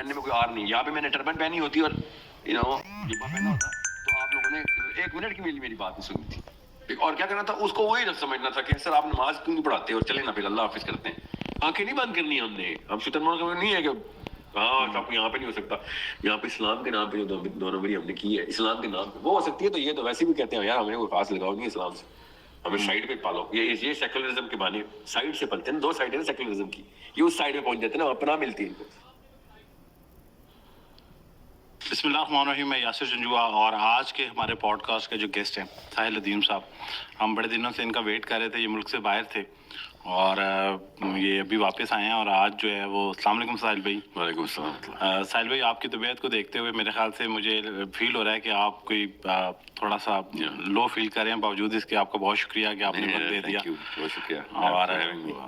پہننے میں کوئی آر نہیں. یہاں پہ میں نے ٹربن پہنی ہوتی اور جبہ پہنا ہوتا تو آپ لوگوں نے 1 منٹ کی میری بات نہیں سنی تھی. اور کیا کرنا تھا اس کو وہی سمجھنا تھا کہ سر آپ نماز کیوں نہیں پڑھاتے اور چلیں نا پھر اللہ حافظ کرتے ہیں. آنکھیں نہیں بند کرنی ہم نے. ہم شتر نہیں ہے کہ ہاں آپ یہاں پہ نہیں ہو سکتا. یہاں پہ اسلام کے نام پہ جو دونوں بری ہم نے کی ہے اسلام کے نام پہ وہ ہو سکتی ہے. تو یہ تو ویسے بھی کہتے ہیں یار ہمیں کوئی خاص لگاؤ نہیں اسلام سے, ہمیں سائڈ پہ پالو. یہ سیکولرزم کے معنی سائڈ سے پلتے ہیں. 2 سائڈ ہیں سیکولرزم کی, یہ اس سائڈ پہ پہنچ جاتے ہیں نا, اپنا ملتی ہے ان کو. بسم اللہ الرحمن الرحیم. میں یاسر جنجوا اور آج کے ہمارے پوڈ کاسٹ کے جو گیسٹ ہیں ساحل ندیم صاحب, ہم بڑے دنوں سے ان کا ویٹ کر رہے تھے. یہ ملک سے باہر تھے اور یہ ابھی واپس آئے ہیں. اور آج جو ہے وہ السلام علیکم ساحل بھائی. وعلیکم السلام. ساحل بھائی آپ کی طبیعت کو دیکھتے ہوئے میرے خیال سے مجھے فیل ہو رہا ہے کہ آپ کوئی تھوڑا سا لو فیل کر رہے ہیں, باوجود اس کے آپ کا بہت شکریہ کہ آپ نے وقت دے دیا. بہت شکریہ. اور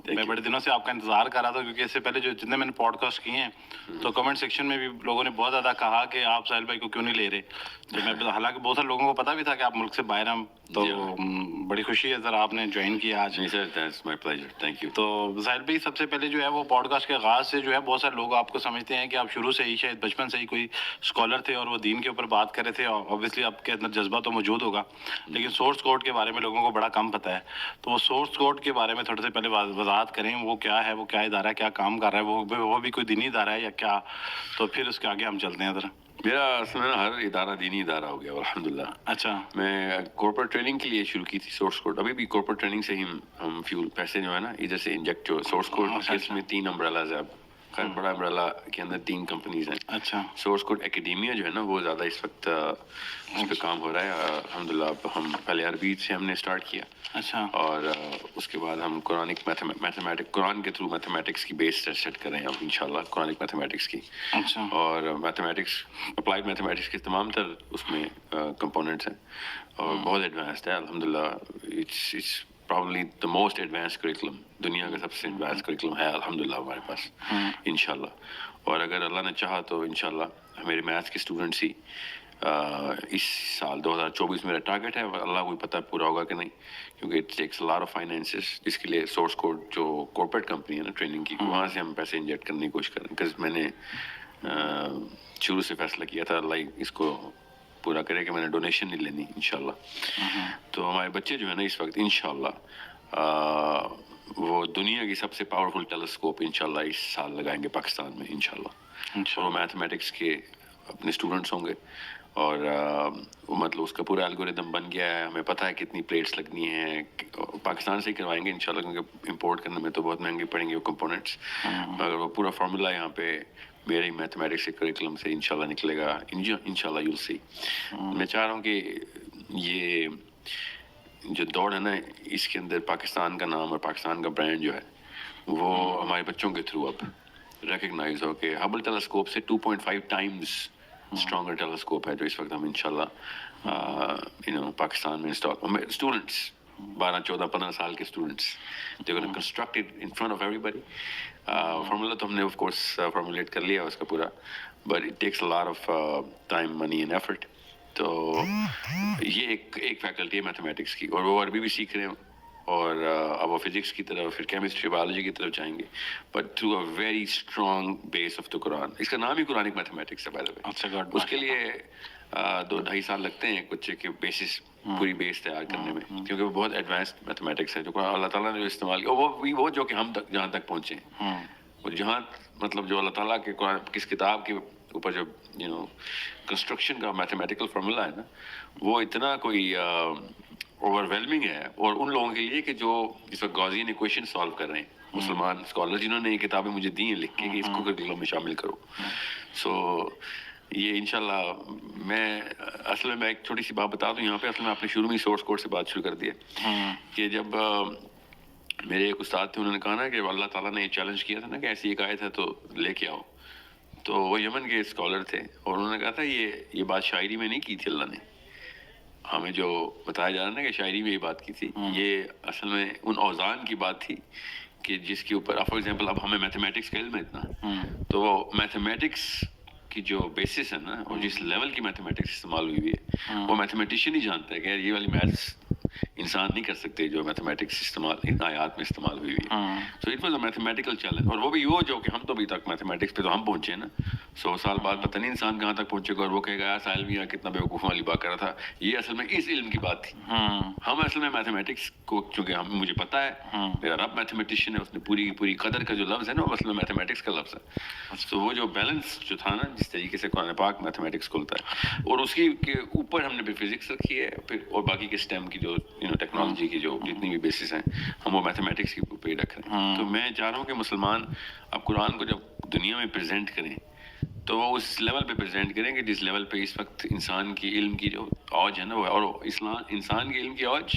میں بڑے دنوں سے آپ کا انتظار کر رہا تھا کیونکہ اس سے پہلے جو جتنے میں نے پوڈ کاسٹ کیے ہیں تو کمنٹ سیکشن میں بھی لوگوں نے بہت زیادہ کہا کہ آپ ساحل بھائی کو کیوں نہیں لے رہے. تو میں حالانکہ بہت سارے لوگوں کو پتا بھی تھا کہ آپ ملک سے باہر ہیں, تو بڑی خوشی ہے سر آپ نے جوائن کیا آج. Thank you. تو ساحل بھائی سب سے پہلے جو ہے وہ پوڈ کاسٹ کے آغاز سے جو ہے بہت سارے لوگ آپ کو سمجھتے ہیں کہ آپ شروع سے ہی شاید بچپن سے ہی کوئی اسکالر تھے اور وہ دین کے اوپر بات کر رہے تھے. اوبیسلی آپ کے اندر جذبہ تو موجود ہوگا, لیکن سورس کوڈ کے بارے میں لوگوں کو بڑا کم پتہ ہے. تو وہ سورس کوڈ کے بارے میں تھوڑے سے پہلے وضاحت کریں, وہ کیا ہے, وہ کیا ادارہ ہے, کیا کام کر رہا ہے, وہ بھی کوئی دینی ادارہ ہے یا کیا, تو پھر اس کے آگے ہم چلتے ہیں ذرا. میرا اصل میں ہر ادارہ دینی ادارہ ہو گیا الحمدللہ. اچھا. میں کارپوریٹ ٹریننگ کے لیے شروع کی تھی سورس کوڈ. ابھی بھی کارپوریٹ ٹریننگ سے ہی ہم فیول پیسے جو ہے نا ادھر سے انجیکٹ جو سورس کوڈ کیس میں 3 امبریلاز ہے. اب خیر بڑا امبریلا کے اندر 3 کمپنیز ہیں. اچھا. سورس کوڈ اکیڈیمیا جو ہے نا وہ زیادہ اس وقت اس پہ کام ہو رہا ہے الحمدللہ. اب ہم پہلے عربی سے ہم نے اسٹارٹ کیا. اچھا. اور اس کے بعد ہم قرآنک میتھمیٹک قرآن کے تھرو میتھمیٹکس کی بیس سیٹ کر رہے ہیں اب انشاءاللہ قرآنک میتھمیٹکس کی. اچھا. اور میتھمیٹکس اپلائیڈ میتھمیٹکس کے تمام تر اس میں کمپوننٹس ہیں اور بہت ایڈوانسڈ ہے الحمدللہ. It's probably the most advanced curriculum. دنیا کا سب سے ایڈوانس کریکلم ہے الحمدللہ ہمارے پاس انشاءاللہ. اور اگر اللہ نے چاہا تو انشاءاللہ میرے میتھس کے اسٹوڈنٹس ہی اس سال 2024 میرا ٹارگیٹ ہے. اللہ کو پتہ پورا ہوگا کہ نہیں, کیونکہ it takes a lot of finances, جس کے لیے سورس کوڈ جو کارپوریٹ کمپنی ہے نا ٹریننگ کی, وہاں سے ہم پیسے انجیکٹ کرنے کی کوشش کریں. بکاز میں نے شروع سے فیصلہ کیا تھا اللہ اس کو پورا کرے کہ میں نے ڈونیشن نہیں لینی انشاءاللہ. تو ہمارے بچے جو ہے نا اس وقت انشاءاللہ وہ دنیا کی سب سے پاورفل ٹیلیسکوپ انشاءاللہ اس سال لگائیں گے پاکستان میں انشاءاللہ. اور وہ میتھمیٹکس کے اپنے اسٹوڈنٹس ہوں گے اور وہ مطلب اس کا پورا الگوریدم بن گیا ہے. ہمیں پتہ ہے کتنی پلیٹس لگنی ہیں. پاکستان سے ہی کروائیں گے انشاءاللہ, کیونکہ امپورٹ کرنے میں تو بہت مہنگے پڑیں گے وہ کمپوننٹس. مگر وہ پورا فارمولا یہاں پہ میرے میتھمیٹکس کے کریکلم سے انشاءاللہ نکلے گا انشاءاللہ. یو سی میں چاہ رہا ہوں کہ یہ جو دوڑ ہے نا اس کے اندر پاکستان کا نام اور پاکستان کا برانڈ جو ہے وہ ہمارے بچوں کے تھرو اب ریکگنائز ہو کہ ہبل ٹیلیسکوپ سے 2.5 ٹائمز اسٹرانگر ٹیلیسکوپ ہے جو اس وقت ہم انشاءاللہ پاکستان میں انسٹال اسٹوڈنٹس 12 14 15 سال کے students they gonna construct it in front of everybody. Formula تو ہم نے آف کورس فارمولیٹ کر لیا اس کا پورا, but it takes a lot of time money and effort. تو یہ ایک فیکلٹی ہے میتھمیٹکس کی, اور وہ عربی بھی سیکھ رہے ہیں اور اب وہ فزکس کی طرف پھر کیمسٹری بایولوجی کی طرف جائیں گے, but through a very strong base of the Quran. اس کا نام ہی قرآنک میتھمیٹکس ہے بائی دا وے. اس کے لیے 2-2.5 سال لگتے ہیں ایک بچے کے بیسس پوری بیس تیار کرنے میں, کیونکہ وہ بہت ایڈوانسڈ میتھمیٹکس ہے جو اللہ تعالیٰ نے جو استعمال کیا وہ جو کہ ہم تک جہاں تک پہنچے ہیں وہ جہاں مطلب جو اللہ تعالیٰ کے قرآن کس کتاب کے اوپر جو کنسٹرکشن کا میتھمیٹیکل فارمولا ہے نا وہ اتنا کوئی اوور ویلمنگ ہے. اور ان لوگوں کے لیے کہ جو اس وقت گاؤزین ایکویشن سالو کر رہے ہیں مسلمان اسکالر جنہوں نے یہ کتابیں مجھے دی ہیں لکھ کے کہ اس کو کریکلم میں شامل کرو. سو یہ انشاءاللہ میں اصل میں ایک چھوٹی سی بات بتا دوں یہاں پہ. اصل میں آپ نے شروع میں سورس کوڈ سے بات شروع کر دیا کہ جب میرے ایک استاد تھے انہوں نے کہا نا کہ اللہ تعالیٰ نے یہ چیلنج کیا تھا نا کہ ایسی ایک آیت ہے تو لے کے آؤ. تو وہ یمن کے اسکالر تھے اور انہوں نے کہا تھا یہ بات شاعری میں نہیں کی تھی اللہ نے, ہمیں جو بتایا جا رہا ہے نا کہ شاعری میں یہ بات کی تھی, یہ اصل میں ان اوزان کی بات تھی کہ جس کے اوپر فار ایگزامپل اب ہمیں میتھمیٹکس کا علم ہے اتنا, تو وہ میتھمیٹکس کی جو بیسس ہے نا اور جس لیول کی میتھمیٹکس استعمال ہوئی ہے وہ میتھمیٹیشین ہی جانتا ہے کہ یہ والی میتھس انسان نہیں کر سکتے جو میتھمیٹکس استعمال ان آیات میں استعمال ہوئی ہوئی ہے. So it was a mathematical challenge. اور وہ بھی وہ جو کہ ہم تو ابھی تک میتھمیٹکس پہ تو ہم پہنچے نا, 100 سال بعد پتہ نہیں انسان کہاں تک پہنچے گا, اور وہ کہے گا ساحل میاں کتنا بیوقوفوں والی بات کر رہا تھا. یہ اصل میں اس علم کی بات تھی. ہم اصل میں میتھمیٹکس کو, چونکہ مجھے پتہ ہے میرا رب میتھمیٹیشین ہے, اس نے پوری قدر کا جو لفظ ہے نا وہ اصل میں میتھمیٹکس کا لفظ ہے. تو وہ جو بیلنس جو تھا نا, جس طریقے سے قرآن پاک میتھمیٹکس کھولتا ہے, اور اس کی کے اوپر ہم نے پھر فزکس رکھی ہے, پھر اور باقی کے اسٹیم کی جو ٹیکنالوجی کی جو جتنی بھی بیسس ہیں ہم وہ میتھمیٹکس کے اوپر ہی رکھ رہے ہیں. تو میں چاہ رہا ہوں کہ مسلمان اب قرآن کو جب دنیا میں پریزنٹ کریں تو وہ اس لیول پہ پریزنٹ کریں کہ جس لیول پہ اس وقت انسان کی علم کی جو اوج ہے نا وہ, اور انسان کی علم کی اوج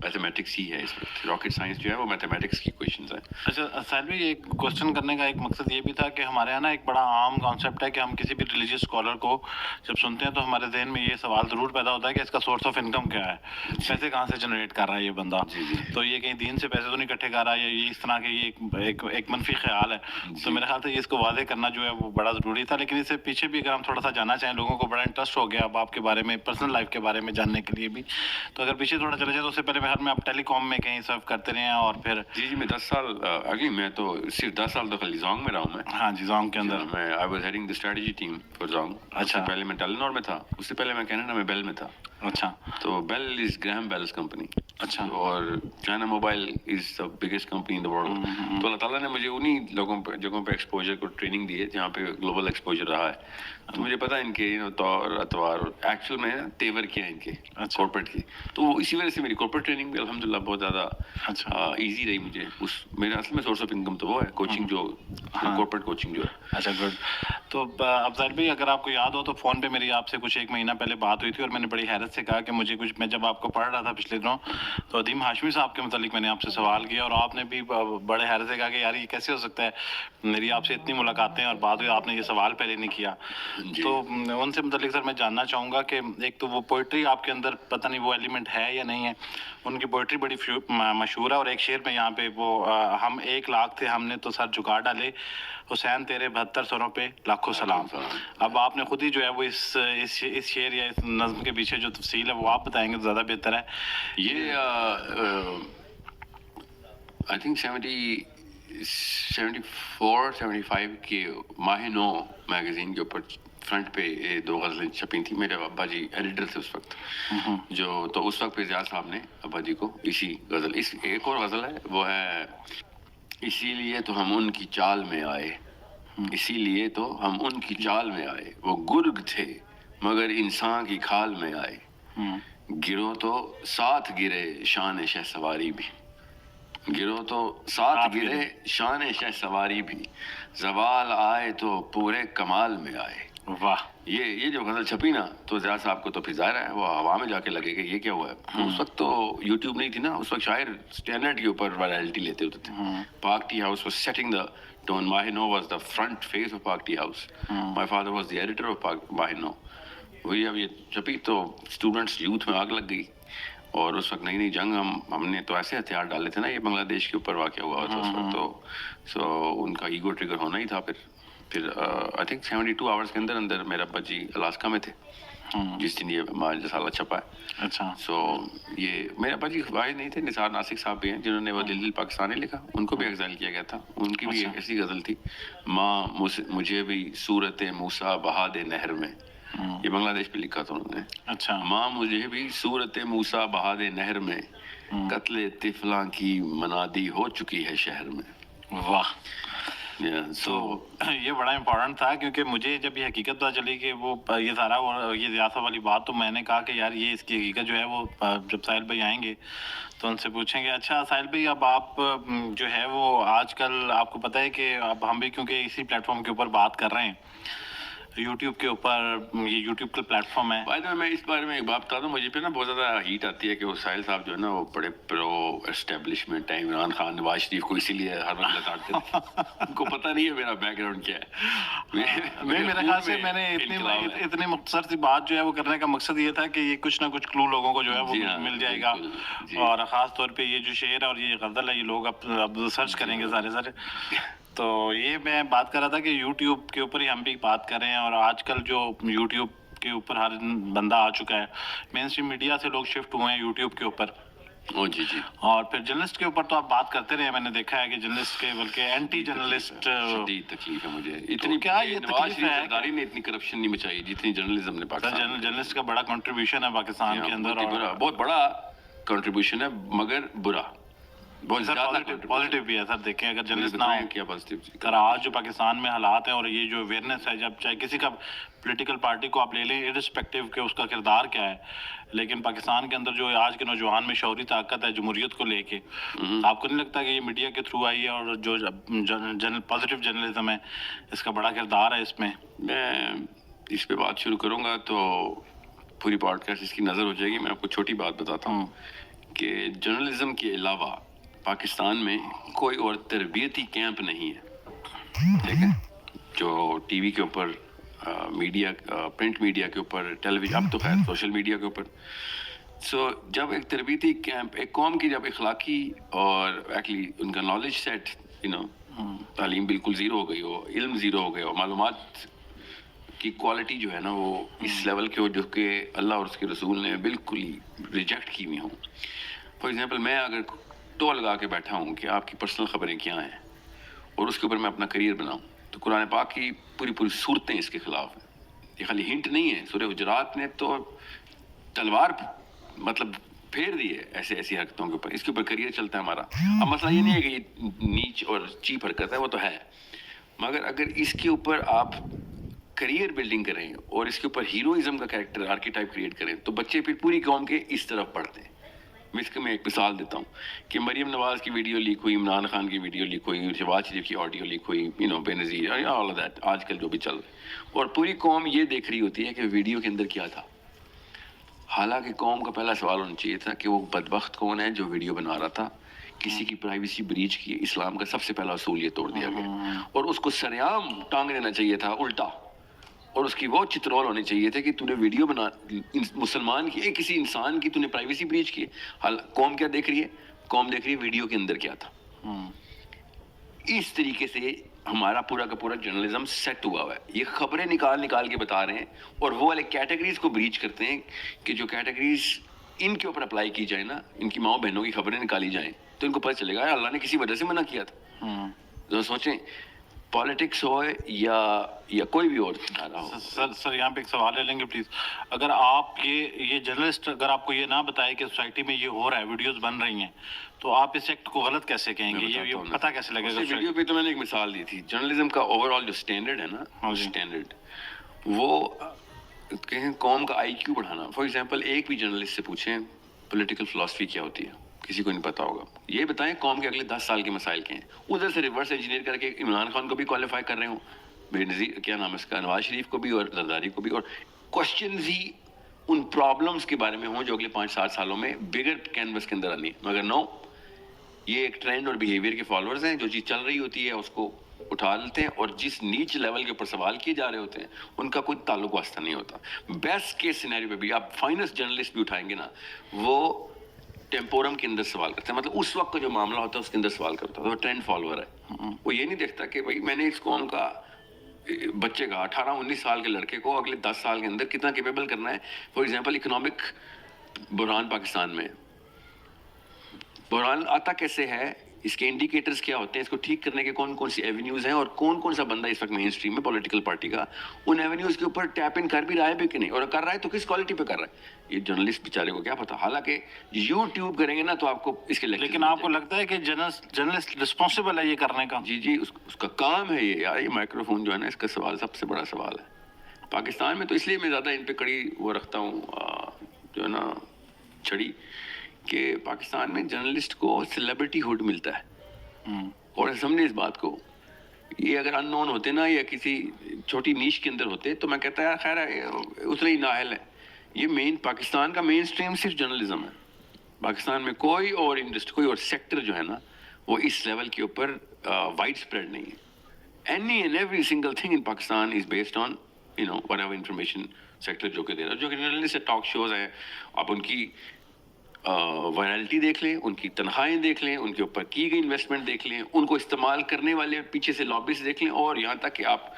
میتھمیٹکس ہی ہے. اس وقت راکٹ سائنس جو ہے وہ میتھمیٹکس کی کویشچنز ہیں. اچھا ساحل بھائی, ایک کوشچن کرنے کا ایک مقصد یہ بھی تھا کہ ہمارے یہاں نا ایک بڑا عام کانسیپٹ ہے کہ ہم کسی بھی ریلیجیس اسکالر کو جب سنتے ہیں تو ہمارے ذہن میں یہ سوال ضرور پیدا ہوتا ہے کہ اس کا سورس آف انکم کیا ہے, پیسے کہاں سے جنریٹ کر رہا ہے یہ بندہ. تو یہ کہیں دین سے پیسے تو نہیں اکٹھے کر رہا ہے, یہ اس طرح کے یہ ایک منفی خیال ہے. تو میرے خیال سے اس کو واضح کرنا جو ہے وہ بڑا ضروری تھا. لیکن اس سے پیچھے بھی اگر ہم تھوڑا سا جاننا چاہیں, لوگوں کو بڑا انٹرسٹ ہو گیا اب آپ کے بارے میں, پرسنل لائف کے بارے میں جاننے کے لیے بھی, تو اگر پیچھے تھوڑا چلے جائے تو اس سے پہلے میں آپ ٹیلی کام میں کہیں سرو کرتے رہے ہیں اور پھر جی میں 10 سال آگے, میں تو صرف 10 سال تو خالی زونگ میں رہا ہوں. میں ہاں جی زونگ کے اندر میں I was heading the strategy team for Zong. اچھا, پہلے میں ٹیلینور میں تھا, اس سے پہلے میں کینیڈا میں بیل میں تھا. اچھا, تو بیل از گراہم بیلز کمپنی. اچھا, اور China mobile is the biggest company in the world. تو اللہ تعالیٰ نے مجھے انہی جگہوں پہ ایکسپوجر کو ٹریننگ دی ہے جہاں پہ گلوبل ایکسپوجر رہا ہے. تو مجھے پتا ان کے طور اتوار اور ایکچوئل میں تیور کیا ان کے کارپوریٹ کی. تو اسی وجہ سے میری کارپوریٹ ٹریننگ بھی الحمدللہ بہت زیادہ ایزی رہی مجھے. میرا اصل میں سورس آف انکم تو وہ ہے کوچنگ, جو کارپوریٹ کوچنگ جو ہے. اچھا گڈ. تو افضل بھائی اگر آپ کو یاد ہو تو فون پہ میری آپ سے کچھ 1 مہینہ پہلے بات ہوئی تھی, اور میں نے بڑی حیرت سے کہا کہ مجھے کچھ, میں جب آپ کو پڑھ رہا تھا پچھلے دنوں تو عدیم ہاشمی صاحب کے متعلق میں نے آپ سے سوال کیا, اور آپ نے بھی بڑے حیرت سے کہا کہ یار یہ کیسے ہو سکتا ہے, میری آپ سے اتنی ملاقاتیں اور بات ہوئی, آپ نے یہ سوال پہلے نہیں کیا. تو ان سے متعلق سر میں جاننا چاہوں گا کہ ایک تو وہ پوئٹری آپ کے اندر پتہ نہیں وہ ایلیمنٹ ہے یا نہیں ہے. ان کی پوئٹری بڑی مشہور ہے, اور ایک شعر میں یہاں پہ وہ ہم 1 لاکھ تھے ہم نے تو سر جھکا ڈالے, حسین تیرے 72 سروں پہ لاکھوں سلام. اب آپ نے خود ہی جو ہے وہ اس شعر یا اس نظم کے پیچھے جو تفصیل ہے وہ آپ بتائیں گے تو زیادہ بہتر ہے. یہ آئی تھنک 74-75 کے ماہ نو میگزین کے اوپر فرنٹ پہ 2 غزلیں چھپی تھیں. میرے ابا جی ایڈیٹر تھے اس وقت, جو تو اس وقت پہ زیاد صاحب نے ابا جی کو اسی غزل, اس ایک اور غزل ہے وہ ہے اسی لیے تو ہم ان کی چال میں آئے, اسی لیے تو ہم ان کی چال میں آئے, وہ گرگ تھے مگر انسان کی کھال میں آئے, گرو تو ساتھ گرے شان شہ سواری بھی, گرو تو ساتھ گرے شان شہ سواری بھی, زوال آئے تو پورے کمال میں آئے. واہ, یہ جو غزل چھپی نا تو زیاد صاحب کو تو پھر ظاہر ہے وہ ہوا میں جا کے لگے کہ یہ کیا ہوا ہے. اس وقت تو یوٹیوب نہیں تھی نا, اس وقت شاعر اسٹینڈرڈ کے اوپر وائرلٹی لیتے ہوتے تھے. Pak Tea House was setting the tone. Mah Nau was the front face of Pak Tea House. My father was the editor of Mah Nau. وہی اب یہ چھپی تو اسٹوڈنٹس یوتھ میں آگ لگ گئی, اور اس وقت نئی جنگ ہم نے تو ایسے ہتھیار ڈالے تھے نا, یہ بنگلہ دیش کے اوپر واقع ہوا تھا اس وقت. تو سو ان کا ایگو ٹریگر ہونا ہی تھا. پھر آئی تھنک 72 آورس کے اندر میرا ابا جی الاسکا میں تھے جس دن یہ ہمارا رسالہ چھپا ہے. اچھا, سو یہ میرے ابا جی واحد نہیں تھے, نثار ناسک صاحب بھی ہیں جنہوں نے وہ دل پاکستانی لکھا, ان کو بھی ایگزائل کیا گیا تھا. ان کی بھی ایک ایسی غزل تھی, ماں مجھے بھی صورت موسیٰ بہا دے نہر میں, یہ بنگلہ دیش پہ لکھا تھا انہوں نے. اچھا, ماں مجھے بھی صورت موسیٰ بہا دے نہر میں, قتل طفلاں کی منادی ہو چکی ہے شہر میں. واہ. تو یہ بڑا امپورٹنٹ تھا, کیونکہ مجھے جب یہ حقیقت پتہ چلی کہ وہ یہ سارا یہ ریاست والی بات, تو میں نے کہا کہ یار یہ اس کی حقیقت جو ہے وہ جب ساحل بھائی آئیں گے تو ان سے پوچھیں گے. اچھا ساحل بھائی, اب آپ جو ہے وہ آج کل آپ کو پتہ ہے کہ اب ہم بھی کیونکہ اسی پلیٹ فارم کے اوپر بات کر رہے ہیں, یوٹیوب کے اوپر, یہ یوٹیوب کا پلیٹ فارم ہے. بعد میں اس بارے میں ایک بات بتا دوں, مجھے پہ نا بہت زیادہ ہیٹ آتی ہے کہ وہ ساحل صاحب جو ہے نا وہ بڑے پرو اسٹیبلشمنٹ ہیں, عمران خان نواز شریف کو اسی لیے ہر وقت لتاڑتے ہیں. ان کو پتہ نہیں ہے میرا بیک گراؤنڈ کیا ہے. میرے خیال سے میں نے اتنی مختصر سی بات جو ہے وہ کرنے کا مقصد یہ تھا کہ یہ کچھ نہ کچھ کلو لوگوں کو جو ہے وہ مل جائے گا, اور خاص طور پہ یہ جو شعر اور یہ غزل ہے یہ لوگ اب سرچ کریں گے سارے. تو یہ میں بات کر رہا تھا کہ یوٹیوب کے اوپر ہی ہم بھی بات کر رہے ہیں, اور آج کل جو یوٹیوب کے اوپر ہر بندہ آ چکا ہے. مین اسٹریم میڈیا سے لوگ شفٹ ہوئے ہیں یوٹیوب کے اوپر. جی جی. اور پھر جرنلسٹ کے اوپر تو آپ بات کرتے رہے, میں نے دیکھا ہے کہ جرنلسٹ کے بلکہ اینٹی جرنلسٹ. شدید تکلیف ہے مجھے اتنی. کیا یہ تکلیف ہے سرداری نے اتنی کرپشن نہیں مچائی جتنی جرنلزم نے پاکستان. جرنلسٹ کا بڑا کنٹریبیوشن ہے پاکستان کے اندر, بہت بڑا کنٹریبیوشن ہے, مگر برا بہت زیادہ پازیٹیو بھی ہے سر. دیکھیں اگر جرنلسٹ نہ ہو, کیا پازیٹیو اگر آج جو پاکستان میں حالات ہیں اور یہ جو اویئرنیس ہے, جب چاہے کسی کا پولیٹیکل پارٹی کو آپ لے لیں ارسپیکٹو کہ اس کا کردار کیا ہے, لیکن پاکستان کے اندر جو آج کے نوجوان میں شعوری طاقت ہے جمہوریت کو لے کے, آپ کو نہیں لگتا کہ یہ میڈیا کے تھرو آئی ہے اور جو پازیٹیو جرنلزم ہے اس کا بڑا کردار ہے اس میں؟ میں اس پہ بات شروع کروں گا تو پوری پوڈ کاسٹ اس کی نظر ہو جائے گی. میں آپ کو چھوٹی بات بتاتا ہوں کہ جرنلزم کے علاوہ پاکستان میں کوئی اور تربیتی کیمپ نہیں ہے, ٹھیک ہے, جو ٹی وی کے اوپر, میڈیا, پرنٹ میڈیا کے اوپر, ٹیلی ویژن, اب تو خیر سوشل میڈیا کے اوپر. سو جب ایک تربیتی کیمپ ایک قوم کی جب اخلاقی اور ایکچولی ان کا نالج سیٹ تعلیم بالکل زیرو ہو گئی ہو, علم زیرو ہو گیا ہو, معلومات کی کوالٹی جو ہے نا وہ اس لیول کے ہو جو کہ اللہ اور اس کے رسول نے بالکل ہی ریجیکٹ کی ہوئی ہوں. فار ایگزامپل میں اگر تو لگا کے بیٹھا ہوں کہ آپ کی پرسنل خبریں کیا ہیں اور اس کے اوپر میں اپنا کریئر بناؤں, تو قرآن پاک کی پوری صورتیں اس کے خلاف ہیں. یہ خالی ہنٹ نہیں ہے, سورہ حجرات نے تو تلوار مطلب پھیر دی ہے ایسی حرکتوں کے اوپر. اس کے اوپر کریئر چلتا ہے ہمارا. اب مسئلہ یہ نہیں ہے کہ یہ نیچ اور چیپ حرکت ہے, وہ تو ہے, مگر اگر اس کے اوپر آپ کریئر بلڈنگ کریں اور اس کے اوپر ہیروئزم کا کریکٹر آرکیٹائپ کریٹ کریں تو بچے پھر پوری قوم کے اس طرف پڑھتے ہیں. میں ایک مثال دیتا ہوں کہ مریم نواز کی ویڈیو لیک ہوئی, عمران خان کی ویڈیو لیک ہوئی, شہباز شریف کی آڈیو لیک ہوئی, بے نظیر, آل آف دیٹ آج کل جو بھی چل رہا ہے, اور پوری قوم یہ دیکھ رہی ہوتی ہے کہ ویڈیو کے اندر کیا تھا. حالانکہ قوم کا پہلا سوال ہونا چاہیے تھا کہ وہ بدبخت کون ہے جو ویڈیو بنا رہا تھا, کسی کی پرائیویسی بریچ کی. اسلام کا سب سے پہلا اصول یہ توڑ دیا گیا, اور اس کو سریعام ٹانگ دینا چاہیے تھا الٹا, اور اس کی وہ چترول ہونی چاہیے تھے کہ تو نے ویڈیو بنا مسلمان کی, کسی انسان کی تو نے پرائیویسی بریچ کی. قوم کیا دیکھ رہی ہے؟ قوم دیکھ رہی ہے ویڈیو کے اندر کیا تھا. اس طریقے سے ہمارا پورا کا پورا جرنلزم سیٹ ہوا ہوا ہے. یہ خبریں نکال کے بتا رہے ہیں, اور وہ والے کیٹیگریز کو بریچ کرتے ہیں کہ جو کیٹیگریز ان کے اوپر اپلائی کی جائے نا, ان کی ماؤں بہنوں کی خبریں نکالی جائیں تو ان کو پتہ چلے گا اللہ نے کسی وجہ سے منع کیا تھا. تو سوچیں پالیٹکس ہو یا کوئی بھی اور ادارہ ہو. سر یہاں پہ ایک سوال لے لیں گے پلیز. اگر آپ یہ جرنلسٹ اگر آپ کو یہ نہ بتائے کہ سوسائٹی میں یہ ہو رہا ہے, ویڈیوز بن رہی ہیں, تو آپ اس ایکٹ کو غلط کیسے کہیں گے؟ یہ پتہ کیسے لگے گا؟ ویڈیو پہ تو میں نے ایک مثال دی تھی. جرنلزم کا اوور آل جو اسٹینڈرڈ ہے نا, اسٹینڈرڈ وہ کہیں قوم کا آئی کیو بڑھانا. فار ایگزامپل ایک بھی جرنلسٹ سے پوچھیں پولیٹیکل فلاسفی کیا ہوتی ہے, کسی کو نہیں پتا ہوگا. یہ بتائیں قوم کے اگلے 10 سال کے مسائل کے ہیں. ادھر سے ریورس انجینئر کر کے عمران خان کو بھی کوالیفائی کر رہے ہوں, بے نظیر کیا نام ہے اس کا, نواز شریف کو بھی اور زرداری کو بھی, اور کوشچنز ہی ان پرابلمس کے بارے میں ہوں جو اگلے 5-7 سالوں میں بگر کینوس کے اندر آنی ہے. مگر نو, یہ ایک ٹرینڈ اور بیہیویئر کے فالوورز ہیں. جو چیز چل رہی ہوتی ہے اس کو اٹھا لیتے ہیں, اور جس نیچ لیول کے اوپر سوال کیے جا رہے ہوتے ہیں ان کا کوئی تعلق واسطہ نہیں ہوتا. بیسٹ کیس سینیریو پہ بھی آپ فائنسٹ جرنلسٹ بھی اٹھائیں گے نا, وہ ٹیمپورم کے اندر سوال کرتا ہے, مطلب اس وقت کا جو معاملہ ہوتا ہے اس کے اندر سوال کرتا ہے. وہ ٹرینڈ فالوور ہے. وہ یہ نہیں دیکھتا کہ بھائی میں نے اس قوم کا بچے کا 18-19 سال کے لڑکے کو اگلے 10 سال کے اندر کتنا کیپیبل کرنا ہے. فار ایگزامپل اکنامک بحران پاکستان میں, بحران آتا کیسے ہے, اس کے انڈیکیٹرز کیا ہوتے ہیں, اس کو ٹھیک کرنے کے کون کون سی ایونیوز ہیں, اور کون کون سا بندہ اس وقت مین اسٹریم میں پولیٹیکل پارٹی کا ان ایونیوز کے اوپر ٹیپ ان کر بھی رہا ہے بھی کہ نہیں, اور کر رہا ہے تو کس کوالٹی پہ کر رہا ہے. یہ جرنلسٹ بیچارے کو کیا پتا. حالانکہ یوٹیوب کریں گے نا تو آپ کو اس کے لیکن آپ کو لگتا ہے کہ جرنلسٹ رسپانسبل ہے یہ کرنے کا؟ جی اس کا کام ہے یہ. یار یہ مائکرو فون جو ہے نا, اس کا سوال سب سے بڑا سوال ہے پاکستان میں. تو اس لیے میں زیادہ ان پہ کڑی وہ رکھتا ہوں جو ہے نا چھڑی, کہ پاکستان میں جرنلسٹ کو سیلیبریٹی ہوڈ ملتا ہے. اور سمجھے اس بات کو, یہ اگر ان نون ہوتے نا یا کسی چھوٹی نیش کے اندر ہوتے تو میں کہتا ہے خیر اتنا ہی نااہل ہے. یہ پاکستان کا مین اسٹریم صرف جرنلزم ہے. پاکستان میں کوئی اور انڈسٹری, کوئی اور سیکٹر جو ہے نا وہ اس لیول کے اوپر وائڈ اسپریڈ نہیں ہے. Any and every single thing in Pakistan is based on what ever information sector جو کہ دے رہا ہے. جو کہ جرنلسٹ ٹاک شوز ہیں, آپ ان کی وائرلٹی دیکھ لیں, ان کی تنخواہیں دیکھ لیں, ان کے اوپر کی گئی انویسٹمنٹ دیکھ لیں, ان کو استعمال کرنے والے پیچھے سے لابیز دیکھ لیں, اور یہاں تک کہ آپ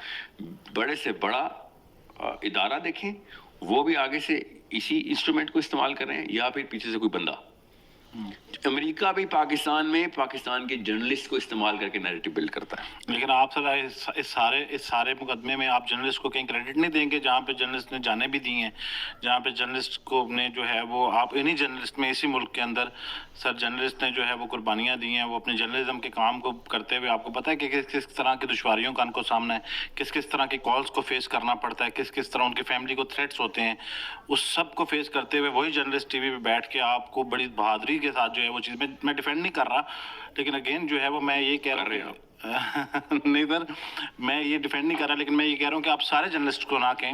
بڑے سے بڑا ادارہ دیکھیں وہ بھی آگے سے اسی انسٹرومنٹ کو استعمال کر رہے ہیں یا پھر پیچھے سے کوئی بندہ. امریکہ بھی پاکستان میں پاکستان کے جرنلسٹ کو استعمال کر کے نیریٹو بلڈ کرتا ہے. لیکن آپ سر اس سارے مقدمے میں آپ جرنلسٹ کو کہیں کریڈٹ نہیں دیں گے جہاں پہ جرنلسٹ نے جانیں بھی دی ہیں, جہاں پہ جرنلسٹ کو نے جو ہے وہ آپ انہی جرنلسٹ میں اسی ملک کے اندر سر جرنلسٹ نے جو ہے وہ قربانیاں دی ہیں, وہ اپنے جرنلزم کے کام کو کرتے ہوئے آپ کو پتہ ہے کہ کس طرح کی دشواریوں کا ان کو سامنا ہے, کس طرح کی کالز کو فیس کرنا پڑتا ہے, کس طرح ان کی فیملی کو تھریٹس ہوتے ہیں, اس سب کو فیس کرتے ہوئے وہی جرنلسٹ ٹی وی پہ بیٹھ کے آپ کو بڑی بہادری کے ساتھ جو ہے وہ چیز میں ڈیفینڈ نہیں کر رہا, لیکن اگین جو ہے وہ میں یہ کہہ رہا ہوں نہیں سر میں یہ ڈیفینڈ نہیں کر رہا, لیکن میں یہ کہہ رہا ہوں کہ آپ سارے جرنلسٹ کو نہ کہیں,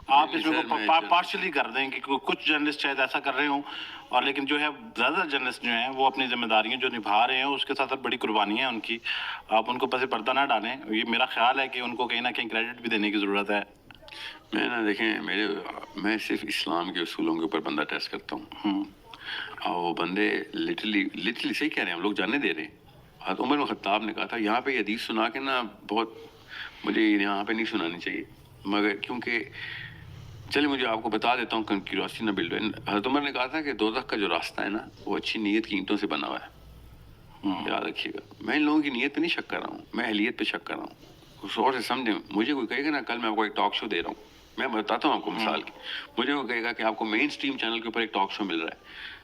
آپ اس میں پارشلی کر دیں کہ کچھ جرنلسٹ شاید ایسا کر رہے ہوں, اور لیکن جو ہے زیادہ جرنلسٹ جو ہیں وہ اپنی ذمہ داریاں جو نبھا رہے ہیں اس کے ساتھ بڑی قربانیاں ہیں ان کی, آپ ان کو پس پردہ نہ ڈالیں. یہ میرا خیال ہے کہ ان کو کہیں نہ کہیں کریڈٹ بھی دینے کی ضرورت ہے. دیکھیں میں صرف اسلام کے اصولوں کے اوپر بندہ ٹیسٹ کرتا ہوں, اور وہ بندے لٹرلی صحیح کہہ رہے ہیں, ہم لوگ جاننے دے رہے ہیں. حضرت عمر بن خطاب نے کہا تھا یہاں پہ یہ حدیث سنا کے نا بہت مجھے یہاں پہ نہیں سنانی چاہیے, مگر کیونکہ چلیے مجھے آپ کو بتا دیتا ہوں کیوریوسٹی نہ بلڈ ہو. حضرت عمر نے کہا تھا کہ دوزخ کا جو راستہ ہے نا وہ اچھی نیت کی اینٹوں سے بنا ہوا ہے, یاد رکھیے گا. میں ان لوگوں کی نیت پہ نہیں شک کر رہا ہوں, میں اہلیت پہ شک کر رہا ہوں. کچھ اور سے سمجھیں, مجھے کوئی کہے گا نا کل میں آپ کو ایک ٹاک شو دے رہا ہوں, میں بتاتا ہوں آپ کو مثال کی, مجھے وہ کہے گا کہ آپ کو مین اسٹریم چینل کے اوپر ایک ٹاک شو مل رہا ہے,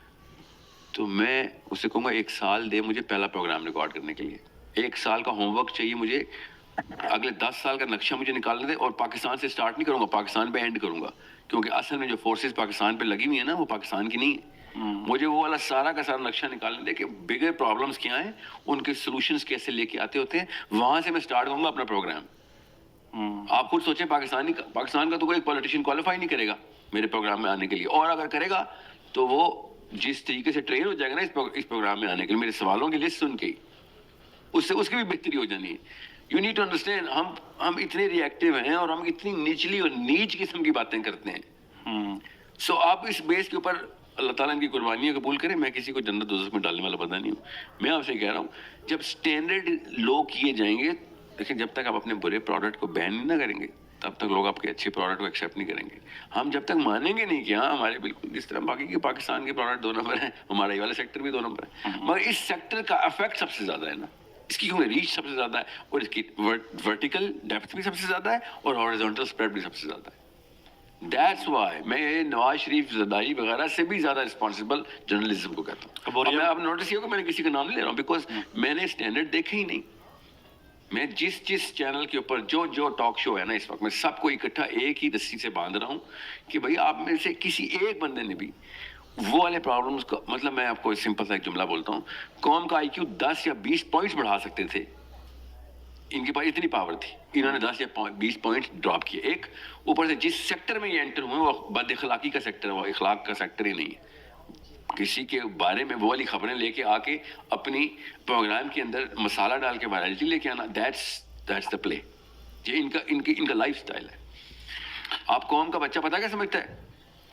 تو میں اسے کہوں گا 1 سال دے مجھے پہلا پروگرام ریکارڈ کرنے کے لیے, 1 سال کا ہوم ورک چاہیے مجھے, اگلے 10 سال کا نقشہ مجھے نکالنے دے, اور پاکستان سے سٹارٹ نہیں کروں گا, پاکستان پہ اینڈ کروں گا, کیونکہ اصل میں جو فورسز پاکستان پہ لگی ہوئی ہیں نا وہ پاکستان کی نہیں ہے. مجھے وہ والا سارا کا سارا نقشہ نکالنے دے کہ بگر پرابلمس کیا ہیں, ان کے سولوشنز کیسے لے کے آتے ہوتے ہیں, وہاں سے میں سٹارٹ کروں گا اپنا پروگرام. آپ خود سوچیں پاکستان کا تو کوئی پولیٹیشین کوالیفائی نہیں کرے گا میرے پروگرام میں آنے کے لیے, اور اگر کرے گا تو وہ جس طریقے سے ٹرین ہو جائے گا نا اس پروگرام میں آنے کے لیے, میرے سوالوں کی لسٹ سن کے اس کی بھی بہتری ہو جانی ہے. یو نیڈ ٹو انڈرسٹینڈ ہم اتنے ری ایکٹیو ہیں اور ہم اتنی نچلی اور نیچ قسم کی باتیں کرتے ہیں. سو آپ اس بیس کے اوپر اللہ تعالیٰ ان کی قربانیاں قبول کریں. میں کسی کو جنت دوزخ میں ڈالنے والا بندہ نہیں ہوں. میں آپ سے کہہ رہا ہوں جب اسٹینڈرڈ لو کیے جائیں گے, لیکن جب تک آپ اپنے برے پروڈکٹ کو بین نہیں نہ کریں گے تب تک لوگ آپ کے اچھے پروڈکٹ کو ایکسیپٹ نہیں کریں گے. ہم جب تک مانیں گے نہیں کہ ہاں ہمارے بالکل جس طرح باقی کے پاکستان کے پروڈکٹ 2 نمبر ہیں, ہمارا یہ والا سیکٹر بھی 2 نمبر ہے, مگر اس سیکٹر کا افیکٹ سب سے زیادہ ہے نا, اس کی کیونکہ ریچ سب سے زیادہ ہے, اور اس کی ورٹیکل ڈیپتھ بھی سب سے زیادہ ہے, اور ہارزونٹل سپریڈ بھی سب سے زیادہ ہے. دیٹس وائی میں نواز شریف زرداری وغیرہ سے بھی زیادہ رسپانسبل جرنلزم کو کہتا ہوں. میں آپ نوٹس کیا کہ میں نے کسی کا نام نہیں لے رہا ہوں, بیکاز میں نے اسٹینڈرڈ دیکھے ہی نہیں. میں جس چینل کے اوپر جو ٹاک شو ہے نا اس وقت, میں سب کو اکٹھا ایک ہی رسی سے باندھ رہا ہوں کہ بھائی آپ میں سے کسی ایک بندے نے بھی وہ والے پرابلمس کا, مطلب میں آپ کو سمپل سا ایک جملہ بولتا ہوں, قوم کا IQ 10 یا 20 پوائنٹس بڑھا سکتے تھے, ان کے پاس اتنی پاور تھی, انہوں نے 10 یا 20 پوائنٹس ڈراپ کیے. ایک اوپر سے جس سیکٹر میں یہ انٹر ہوئے وہ بد اخلاقی کا سیکٹر ہے, وہ اخلاق کا سیکٹر ہی نہیں ہے. کسی کے بارے میں وہ والی خبریں لے کے آ کے اپنی پروگرام کے اندر مسالہ ڈال کے وائرلٹی لے کے آنا, دیٹس دا پلے. یہ ان کا لائف سٹائل ہے. آپ قوم کا بچہ پتہ کیا سمجھتا ہے,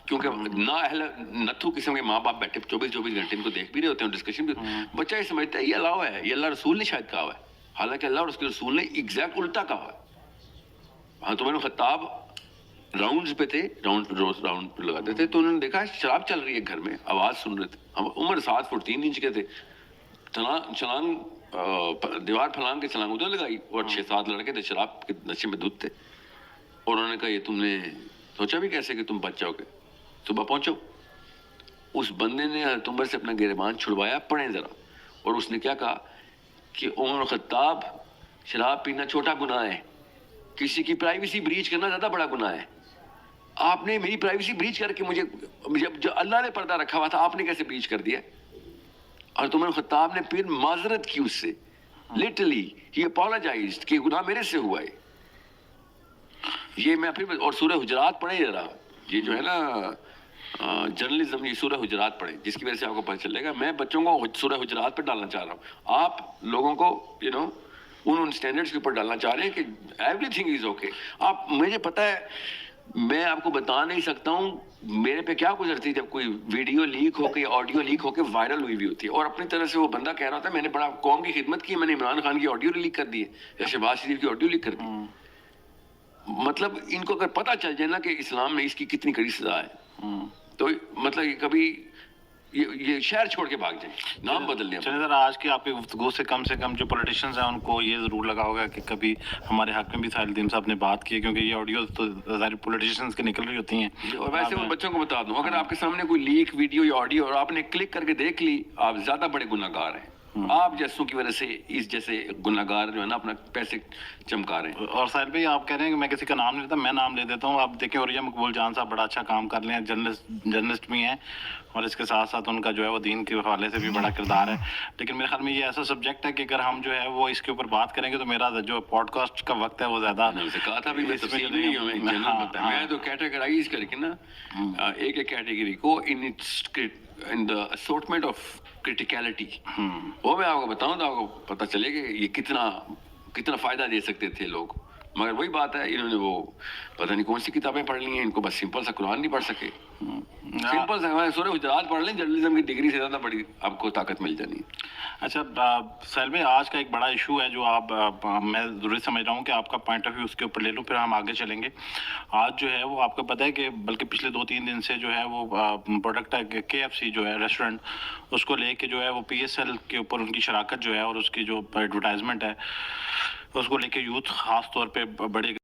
کیونکہ نا اہل نتھو قسم کے ماں باپ بیٹھے 24 گھنٹے ان کو دیکھ بھی رہے ہوتے ہیں, ڈسکشن بھی, بچہ یہ سمجھتا ہے یہ اللہ ہے, یہ اللہ رسول نے شاید کہا ہوا ہے, حالانکہ اللہ اور اس کے رسول نے ایگزیکٹ الٹا کہا ہے. ہاں تو میں نے خطاب راؤنڈز پہ تھے, راؤنڈ پہ لگاتے تھے, تو انہوں نے دیکھا شراب چل رہی ہے گھر میں, آواز سن رہے تھے. ہم عمر 7 فٹ 3 انچ کے تھے, چھلانگ دیوار پھلانگ کے چھلانگ ادھر لگائی, اور 6-7 لڑکے تھے شراب کے نشے میں دھت تھے. اور انہوں نے کہا یہ تم نے سوچا بھی کیسے کہ تم بچ جاؤ گے, صبح پہنچو. اس بندے نے حضرت عمر سے اپنا گریبان چھڑوایا, پڑھیں ذرا, اور اس نے کیا کہا کہ عمر خطاب شراب پینا چھوٹا گناہ ہے, کسی کی پرائیویسی بریچ کرنا زیادہ بڑا گناہ ہے. آپ نے میری پرائیویسی بریچ کر کے مجھے, جب جو اللہ نے پردہ رکھا ہوا تھا آپ نے کیسے بریچ کر دیا. اور عمر خطاب نے پھر معذرت کی اس سے, لٹرلی ہی اپولوجائزڈ کہ گناہ میرے سے ہوا ہے. یہ میں پھر, اور سورہ حجرات پڑھیں ذرا, یہ جو ہے نا جرنلزم, یہ سورہ حجرات پڑھیں جس کی وجہ سے آپ کو پتہ چلے گا. میں بچوں کو سورہ حجرات پہ ڈالنا چاہ رہا ہوں, آپ لوگوں کو ان اسٹینڈرڈس کے اوپر ڈالنا چاہ رہے ہیں کہ ایوری تھنگ از اوکے. آپ, مجھے پتہ ہے, میں آپ کو بتا نہیں سکتا ہوں میرے پہ کیا گزرتی جب کوئی ویڈیو لیک ہو کے, آڈیو لیک ہو کے وائرل ہوئی بھی ہوتی ہے, اور اپنی طرح سے وہ بندہ کہہ رہا تھا میں نے بڑا قوم کی خدمت کی, میں نے عمران خان کی آڈیو لیک کر دی ہے یا شہباز شریف کی آڈیو لیک کر دی. مطلب ان کو اگر پتہ چل جائے نا کہ اسلام میں اس کی کتنی کڑی سزا ہے تو مطلب یہ کبھی یہ شہر چھوڑ کے بھاگ جائیں, نام بدل لیں. چلیں سر, آج کی آپ کی گفتگو سے کم جو پولیٹیشنز ہیں ان کو یہ ضرور لگا ہوگا کہ کبھی ہمارے حق میں بھی ساحل الدین صاحب نے بات کی ہے, کیونکہ یہ آڈیو تو ظاہر پولیٹیشنز کی نکل رہی ہوتی ہیں. اور ویسے میں بچوں کو بتا دوں, اگر آپ کے سامنے کوئی لیک ویڈیو یا آڈیو اور آپ نے کلک کر کے دیکھ لی, آپ زیادہ بڑے گناہ گار ہیں. آپ جیسوں کی وجہ سے اس جیسے گناہ گار جو ہے نا اپنا پیسے چمکا رہے ہیں. اور ساحل بھائی آپ کہہ رہے ہیں کہ میں کسی کا نام نہیں لیتا, میں نام لے دیتا ہوں. آپ دیکھیں اوریا مقبول جان صاحب بڑا اچھا کام کر رہے ہیں, جرنلسٹ بھی ہیں, اور اس کے ساتھ ساتھ ان کا جو ہے وہ دین کے حوالے سے بھی بڑا کردار ہے. لیکن میرے خیال میں یہ ایسا سبجیکٹ ہے کہ اگر ہم جو ہے وہ اس کے اوپر بات کریں گے تو میرا جو پوڈ کاسٹ کا وقت ہے وہ زیادہ کہا تھا بھی میں تو کیٹیگرائز کر کے نا ایک ایک کیٹیگری کو ان دا اسورٹمنٹ آف کرٹیکلٹی وہ میں آپ کو بتاؤں تو آپ کو پتہ چلے کہ یہ کتنا فائدہ دے سکتے تھے لوگ. مگر وہی بات ہے, انہوں نے وہ پتہ نہیں کون سی کتابیں پڑھ لی ہیں, ان کو بس سمپل سا قرآن نہیں پڑھ سکے. سمپل سا سورہ حجرات پڑھ لیں, جرنلزم کی ڈگری سے زیادہ بڑی آپ کو طاقت مل جانی. اچھا ساحل بھائی, آج کا ایک بڑا ایشو ہے جو میں ضروری سمجھ رہا ہوں کہ آپ کا پوائنٹ آف ویو اس کے اوپر لے لوں, پھر ہم آگے چلیں گے. آج جو ہے وہ آپ کو پتہ ہے کہ بلکہ پچھلے 2-3 دن سے جو ہے وہ پروڈکٹ ہے KFC جو ہے ریسٹورنٹ, اس کو لے کے جو ہے وہ PSL کے اوپر ان کی شراکت جو ہے اور اس کی جو ایڈورٹائزمنٹ ہے اس کو لے کے یوتھ خاص طور پہ بڑے